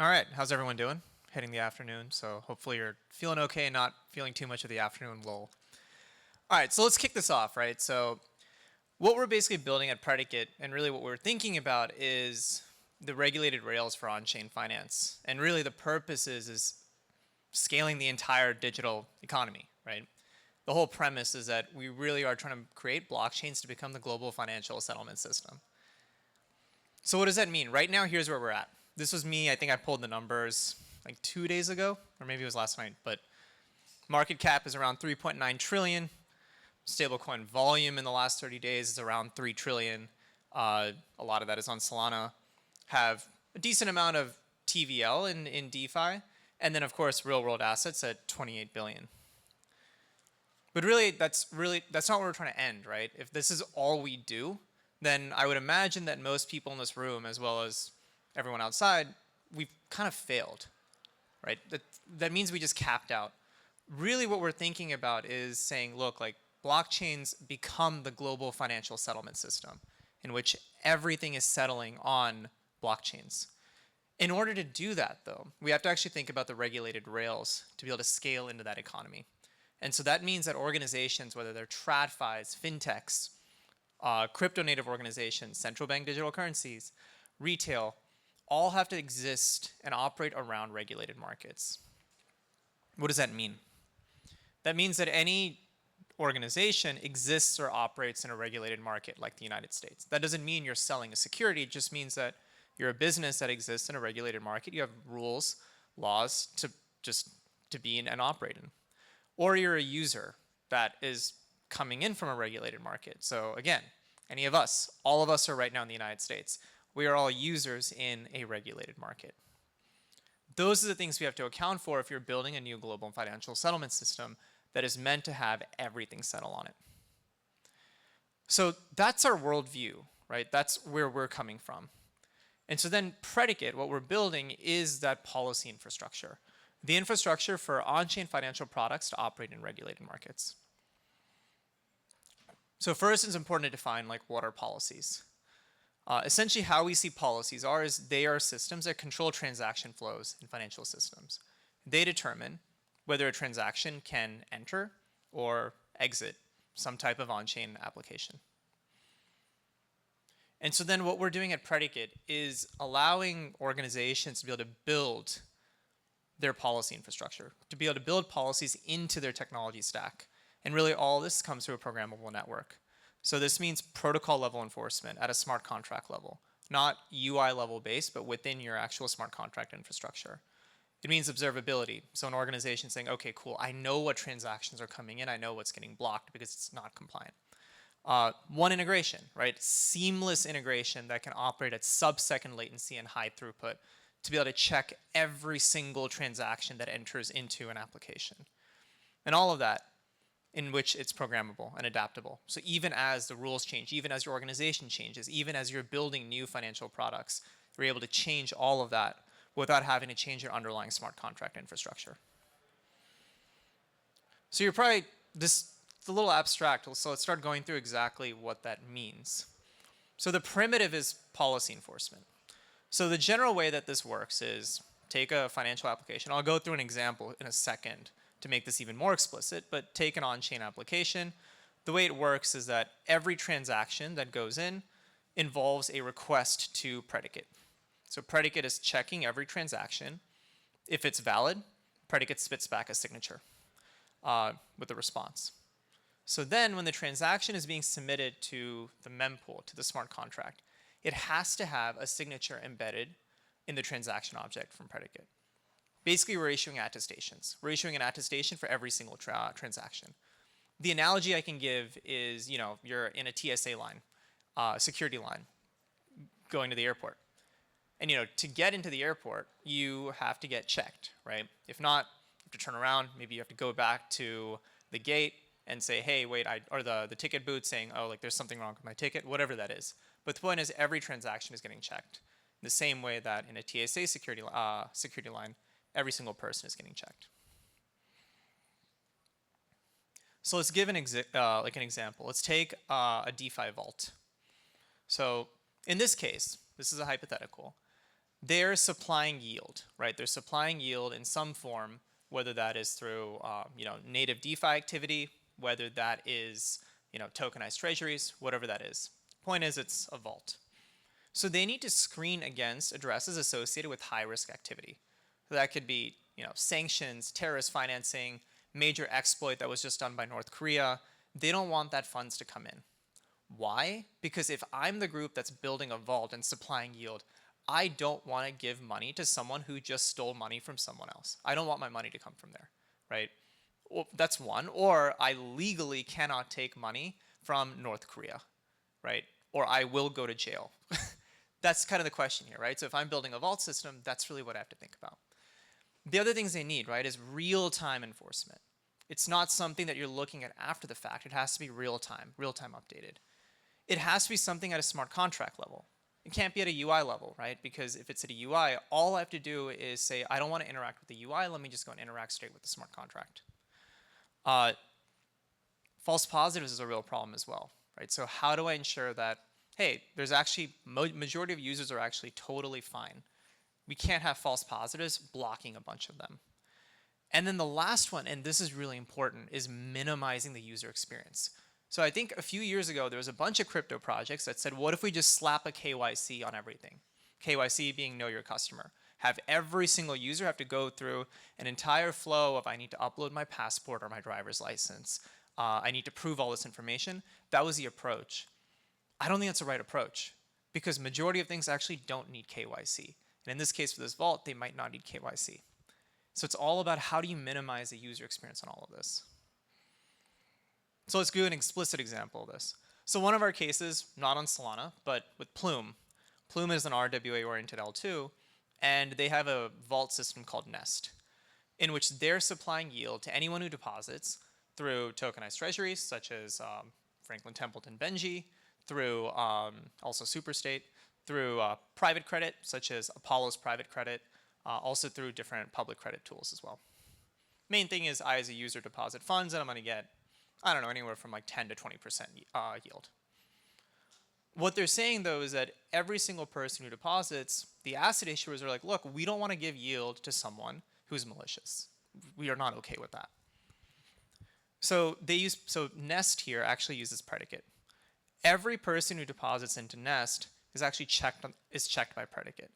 All right, how's everyone doing? Hitting the afternoon, so hopefully you're feeling okay and not feeling too much of the afternoon lull. All right, so let's kick this off, right? So what we're basically building at Predicate, and really what we're thinking about is the regulated rails for on-chain finance. And really the purpose is scaling the entire digital economy, right? The whole premise is that we really are trying to create blockchains to become the global financial settlement system. So what does that mean? Right now, here's where we're at. This was me, I think I pulled the numbers like 2 days ago, or maybe it was last night, but market cap is around 3.9 trillion. Stablecoin volume in the last 30 days is around 3 trillion. A lot of that is on Solana. Have a decent amount of TVL in DeFi, and then of course real world assets at 28 billion. But really, that's not where we're trying to end, right? If this is all we do, then I would imagine that most people in this room, as well as everyone outside, we've kind of failed, right? That means we just capped out. Really what we're thinking about is saying, look, like blockchains become the global financial settlement system in which everything is settling on blockchains. In order to do that, though, we have to actually think about the regulated rails to be able to scale into that economy. And so that means that organizations, whether they're TradFis, fintechs, crypto native organizations, central bank digital currencies, retail, all have to exist and operate around regulated markets. What does that mean? That means that any organization exists or operates in a regulated market like the United States. That doesn't mean you're selling a security, it just means that you're a business that exists in a regulated market. You have rules, laws to be in and operate in. Or you're a user that is coming in from a regulated market. So again, any of us, all of us are right now in the United States. We are all users in a regulated market. Those are the things we have to account for if you're building a new global financial settlement system that is meant to have everything settle on it. So that's our worldview, right? That's where we're coming from. And so then Predicate, what we're building is that policy infrastructure. The infrastructure for on-chain financial products to operate in regulated markets. So first, it's important to define like what are policies. Essentially, how we see policies is they are systems that control transaction flows in financial systems. They determine whether a transaction can enter or exit some type of on-chain application. And so then what we're doing at Predicate is allowing organizations to be able to build their policy infrastructure, to be able to build policies into their technology stack. And really all this comes through a programmable network. So this means protocol level enforcement at a smart contract level, not UI level based, but within your actual smart contract infrastructure. It means observability. So an organization saying, okay, cool, I know what transactions are coming in, I know what's getting blocked because it's not compliant. One integration, right? Seamless integration that can operate at sub-second latency and high throughput to be able to check every single transaction that enters into an application. And all of that in which it's programmable and adaptable. So even as the rules change, even as your organization changes, even as you're building new financial products, you're able to change all of that without having to change your underlying smart contract infrastructure. So you're probably, it's a little abstract, so let's start going through exactly what that means. So the primitive is policy enforcement. So the general way that this works is take a financial application. I'll go through an example in a second to make this even more explicit, but take an on-chain application. The way it works is that every transaction that goes in involves a request to Predicate. So Predicate is checking every transaction. If it's valid, Predicate spits back a signature with a response. So then when the transaction is being submitted to the mempool, to the smart contract, it has to have a signature embedded in the transaction object from Predicate. Basically, we're issuing attestations. We're issuing an attestation for every single transaction. The analogy I can give is, you're in a TSA line, security line, going to the airport. And to get into the airport, you have to get checked, right? If not, you have to turn around. Maybe you have to go back to the gate and say, hey, wait, or the ticket booth saying, oh, like there's something wrong with my ticket, whatever that is. But the point is every transaction is getting checked. The same way that in a TSA security line, every single person is getting checked. So let's give an example. Let's take a DeFi vault. So in this case, this is a hypothetical. they're supplying yield, right? They're supplying yield in some form, whether that is through native DeFi activity, whether that is tokenized treasuries, whatever that is. Point is, it's a vault. So they need to screen against addresses associated with high risk activity. So that could be sanctions, terrorist financing, major exploit that was just done by North Korea. They don't want that funds to come in. Why? Because if I'm the group that's building a vault and supplying yield, I don't want to give money to someone who just stole money from someone else. I don't want my money to come from there, right? Well, that's one. Or I legally cannot take money from North Korea, right? Or I will go to jail. That's kind of the question here, right? So if I'm building a vault system, that's really what I have to think about. The other things they need, right, is real-time enforcement. It's not something that you're looking at after the fact. It has to be real-time updated. It has to be something at a smart contract level. It can't be at a UI level, right? Because if it's at a UI, all I have to do is say, I don't want to interact with the UI. Let me just go and interact straight with the smart contract. False positives is a real problem as well, right? So how do I ensure that, hey, there's actually, majority of users are actually totally fine. We can't have false positives blocking a bunch of them. And then the last one, and this is really important, is minimizing the user experience. So I think a few years ago, there was a bunch of crypto projects that said, what if we just slap a KYC on everything? KYC being know your customer. Have every single user have to go through an entire flow of I need to upload my passport or my driver's license. I need to prove all this information. That was the approach. I don't think that's the right approach because majority of things actually don't need KYC. And in this case for this vault, they might not need KYC. So it's all about how do you minimize the user experience on all of this. So let's do an explicit example of this. So one of our cases, not on Solana, but with Plume. Plume is an RWA-oriented L2, and they have a vault system called Nest, in which they're supplying yield to anyone who deposits through tokenized treasuries, such as Franklin Templeton Benji, through also Superstate, through private credit, such as Apollo's private credit, also through different public credit tools as well. Main thing is I, as a user, deposit funds, and I'm going to get, I don't know, anywhere from like 10 to 20% yield. What they're saying, though, is that every single person who deposits, the asset issuers are like, look, we don't want to give yield to someone who's malicious. We are not okay with that. So Nest here actually uses Predicate. Every person who deposits into Nest is actually checked by Predicate.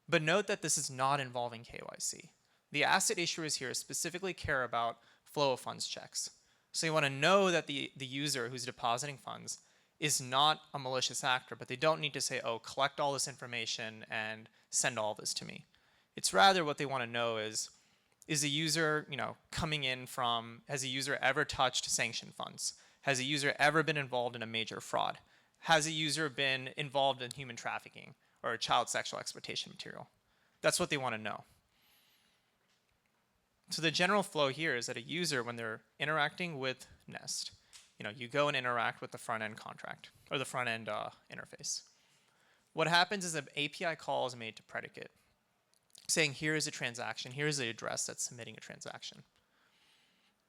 But note that this is not involving KYC. The asset issuers here specifically care about flow of funds checks. So you want to know that the user who's depositing funds is not a malicious actor, but they don't need to say, oh, collect all this information and send all this to me. It's rather what they want to know is the user, coming in from, has a user ever touched sanction funds? Has a user ever been involved in a major fraud? Has a user been involved in human trafficking or child sexual exploitation material? That's what they want to know. So the general flow here is that a user, when they're interacting with Nest, you go and interact with the front-end contract or the front-end interface. What happens is an API call is made to Predicate, saying here is a transaction, here is the address that's submitting a transaction.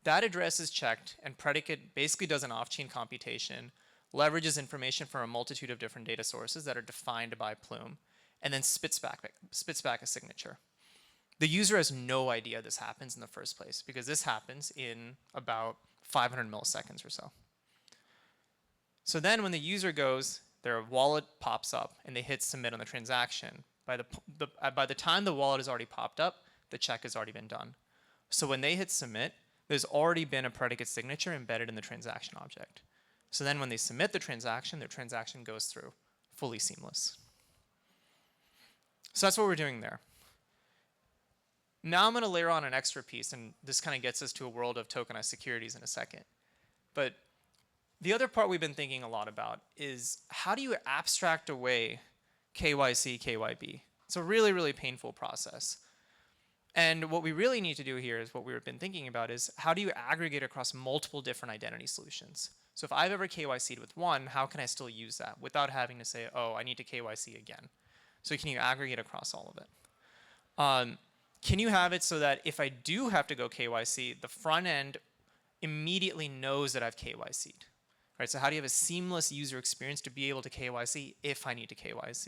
That address is checked, and Predicate basically does an off-chain computation, leverages information from a multitude of different data sources that are defined by Plume, and then spits back a signature. The user has no idea this happens in the first place because this happens in about 500 milliseconds or so. So then when the user goes, their wallet pops up and they hit submit on the transaction. By the time the wallet has already popped up, the check has already been done. So when they hit submit, there's already been a Predicate signature embedded in the transaction object. So then when they submit the transaction, their transaction goes through, fully seamless. So that's what we're doing there. Now I'm going to layer on an extra piece, and this kind of gets us to a world of tokenized securities in a second. But the other part we've been thinking a lot about is how do you abstract away KYC, KYB? It's a really, really painful process. And what we really need to do here is what we've been thinking about is how do you aggregate across multiple different identity solutions? So if I've ever KYC'd with one, how can I still use that without having to say, oh, I need to KYC again? So can you aggregate across all of it? Can you have it so that if I do have to go KYC, the front end immediately knows that I've KYC'd? Right, so how do you have a seamless user experience to be able to KYC if I need to KYC?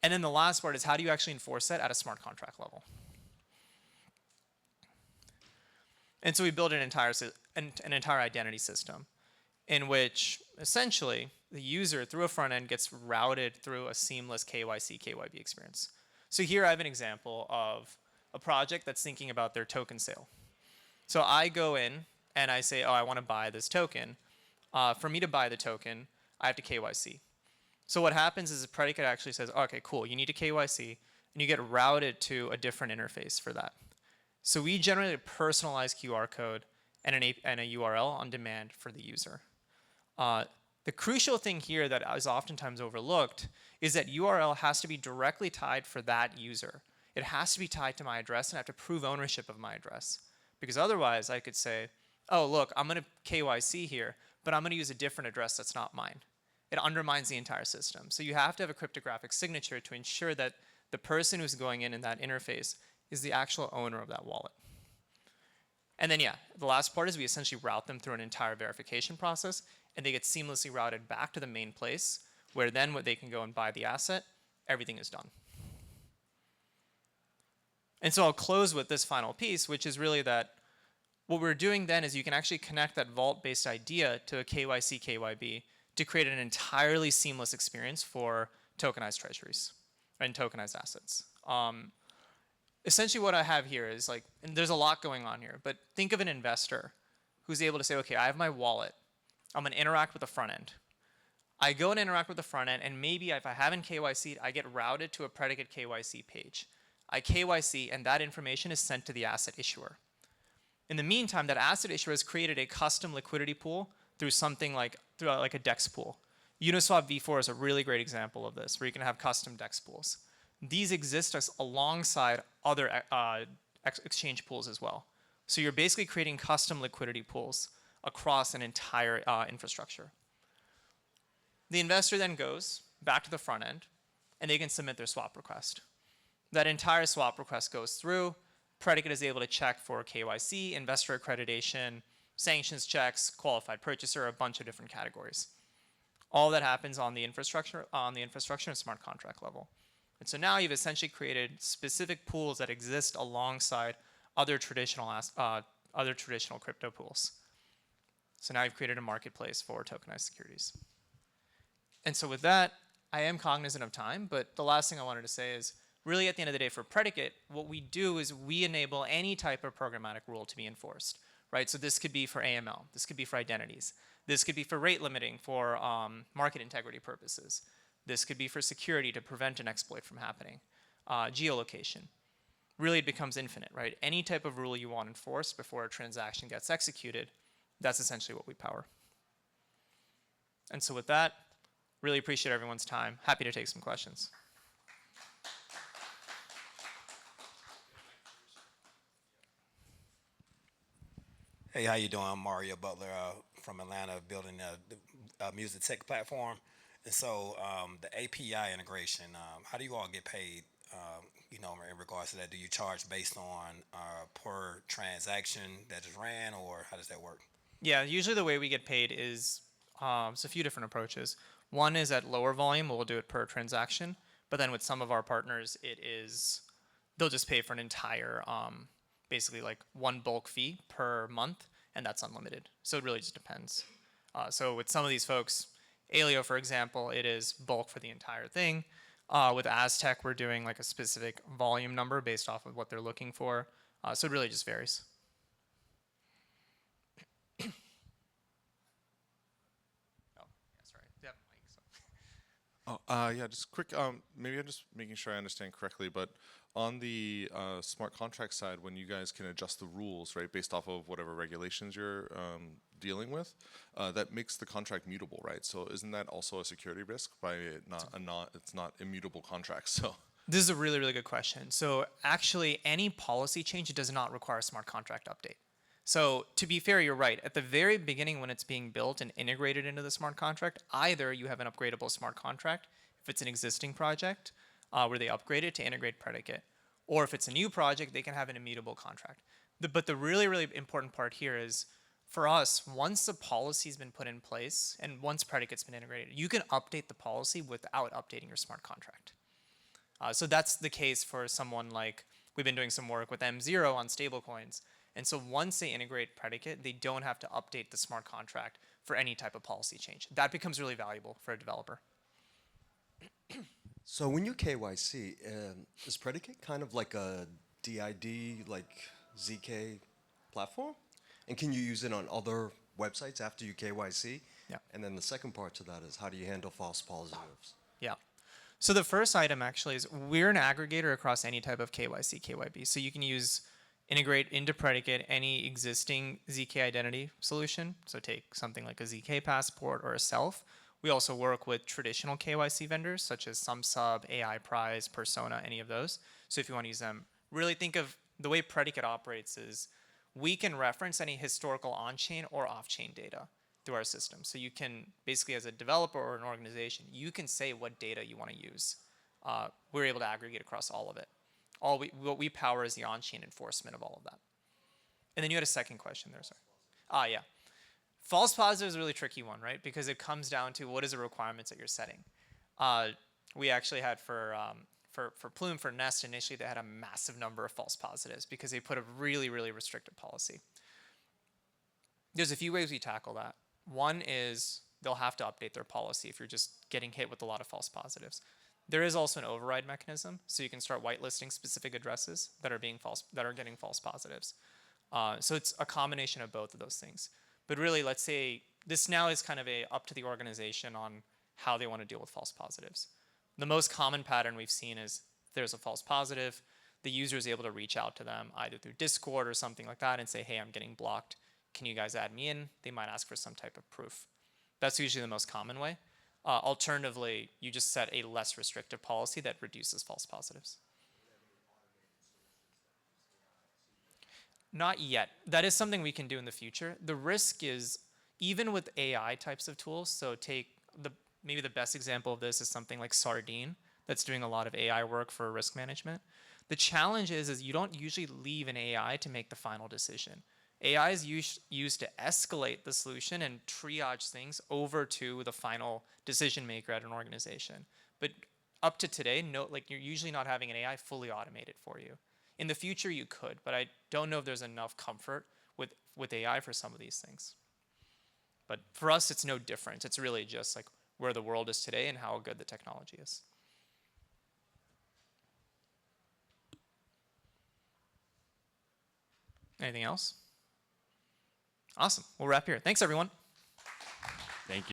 And then the last part is how do you actually enforce that at a smart contract level? And so we build an entire identity system in which essentially the user through a front end gets routed through a seamless KYC, KYB experience. So here I have an example of a project that's thinking about their token sale. So I go in and I say, oh, I want to buy this token. For me to buy the token, I have to KYC. So what happens is the predicate actually says, okay, cool, you need to KYC, and you get routed to a different interface for that. So we generate a personalized QR code and a URL on demand for the user. The crucial thing here that is oftentimes overlooked is that URL has to be directly tied for that user. It has to be tied to my address, and I have to prove ownership of my address. Because otherwise, I could say, oh, look, I'm going to KYC here, but I'm going to use a different address that's not mine. It undermines the entire system. So you have to have a cryptographic signature to ensure that the person who's going in that interface is the actual owner of that wallet. And then, yeah, the last part is we essentially route them through an entire verification process, and they get seamlessly routed back to the main place, where then they can go and buy the asset. Everything is done. And so I'll close with this final piece, which is really that what we're doing then is you can actually connect that vault-based idea to a KYC, KYB to create an entirely seamless experience for tokenized treasuries and tokenized assets. Essentially what I have here is like, and there's a lot going on here, but think of an investor who's able to say, okay, I have my wallet. I'm going to interact with the front end. I go and interact with the front end, and maybe if I haven't KYC'd, I get routed to a predicate KYC page. I KYC, and that information is sent to the asset issuer. In the meantime, that asset issuer has created a custom liquidity pool through something like a DEX pool. Uniswap v4 is a really great example of this, where you can have custom DEX pools. These exist alongside other exchange pools as well. So you're basically creating custom liquidity pools across an entire infrastructure. The investor then goes back to the front end, and they can submit their swap request. That entire swap request goes through. Predicate is able to check for KYC, investor accreditation, sanctions checks, qualified purchaser, a bunch of different categories. All that happens on the infrastructure and smart contract level. And so now you've essentially created specific pools that exist alongside other traditional crypto pools. So now you've created a marketplace for tokenized securities. And so with that, I am cognizant of time, but the last thing I wanted to say is really at the end of the day for Predicate, what we do is we enable any type of programmatic rule to be enforced, right? So this could be for AML, this could be for identities, this could be for rate limiting for market integrity purposes. This could be for security to prevent an exploit from happening. Geolocation. Really it becomes infinite, right? Any type of rule you want enforced before a transaction gets executed, that's essentially what we power. And so with that, really appreciate everyone's time. Happy to take some questions. Hey, how you doing? I'm Mario Butler from Atlanta, building a music tech platform. And so the API integration, how do you all get paid, in regards to that? Do you charge based on per transaction that is ran, or how does that work? Yeah, usually the way we get paid is it's a few different approaches. One is at lower volume, we'll do it per transaction. But then with some of our partners, they'll just pay for an entire, basically like one bulk fee per month, and that's unlimited. So it really just depends. So with some of these folks, Alio, for example, it is bulk for the entire thing. With Aztec, we're doing like a specific volume number based off of what they're looking for. So it really just varies. Yeah, just quick, maybe I'm just making sure I understand correctly, but on the smart contract side, when you guys can adjust the rules, right, based off of whatever regulations you're dealing with, that makes the contract mutable, right? So isn't that also a security risk by it's not immutable contracts? So This is a really, really good question. So actually, any policy change does not require a smart contract update. So to be fair, you're right. At the very beginning when it's being built and integrated into the smart contract, either you have an upgradable smart contract, if it's an existing project, where they upgrade it to integrate Predicate, or if it's a new project, they can have an immutable contract. But the really, really important part here is, for us, once the policy's been put in place and once Predicate's been integrated, you can update the policy without updating your smart contract. So that's the case for someone like, we've been doing some work with M0 on stablecoins. And so once they integrate Predicate, they don't have to update the smart contract for any type of policy change. That becomes really valuable for a developer. So when you KYC, is Predicate kind of like a DID, like ZK platform? And can you use it on other websites after you KYC? Yeah. And then the second part to that is how do you handle false positives? Yeah. So the first item actually is we're an aggregator across any type of KYC, KYB. So you can integrate into Predicate any existing ZK identity solution. So take something like a ZK passport or a self. We also work with traditional KYC vendors such as SumSub, AI Prize, Persona, any of those. So if you want to use them, really think of the way Predicate operates is we can reference any historical on-chain or off-chain data through our system. So you can basically, as a developer or an organization, you can say what data you want to use. We're able to aggregate across all of it. What we power is the on-chain enforcement of all of that. And then you had a second question there, sorry. Yeah. False positive is a really tricky one, right? Because it comes down to what is the requirements that you're setting. We actually had for Plume, for Nest, initially they had a massive number of false positives because they put a really, really restricted policy. There's a few ways we tackle that. One is they'll have to update their policy if you're just getting hit with a lot of false positives. There is also an override mechanism, so you can start whitelisting specific addresses that are getting false positives. So it's a combination of both of those things. But really, let's say this now is kind of up to the organization on how they want to deal with false positives. The most common pattern we've seen is there's a false positive, the user is able to reach out to them either through Discord or something like that and say, hey, I'm getting blocked. Can you guys add me in? They might ask for some type of proof. That's usually the most common way. Alternatively, you just set a less restrictive policy that reduces false positives. Not yet. That is something we can do in the future. The risk is, even with AI types of tools, so take maybe the best example of this is something like Sardine that's doing a lot of AI work for risk management. The challenge is you don't usually leave an AI to make the final decision. AI is used to escalate the solution and triage things over to the final decision maker at an organization. But up to today, you're usually not having an AI fully automated for you. In the future, you could, but I don't know if there's enough comfort with AI for some of these things. But for us, it's no different. It's really just like where the world is today and how good the technology is. Anything else? Awesome. We'll wrap here. Thanks, everyone.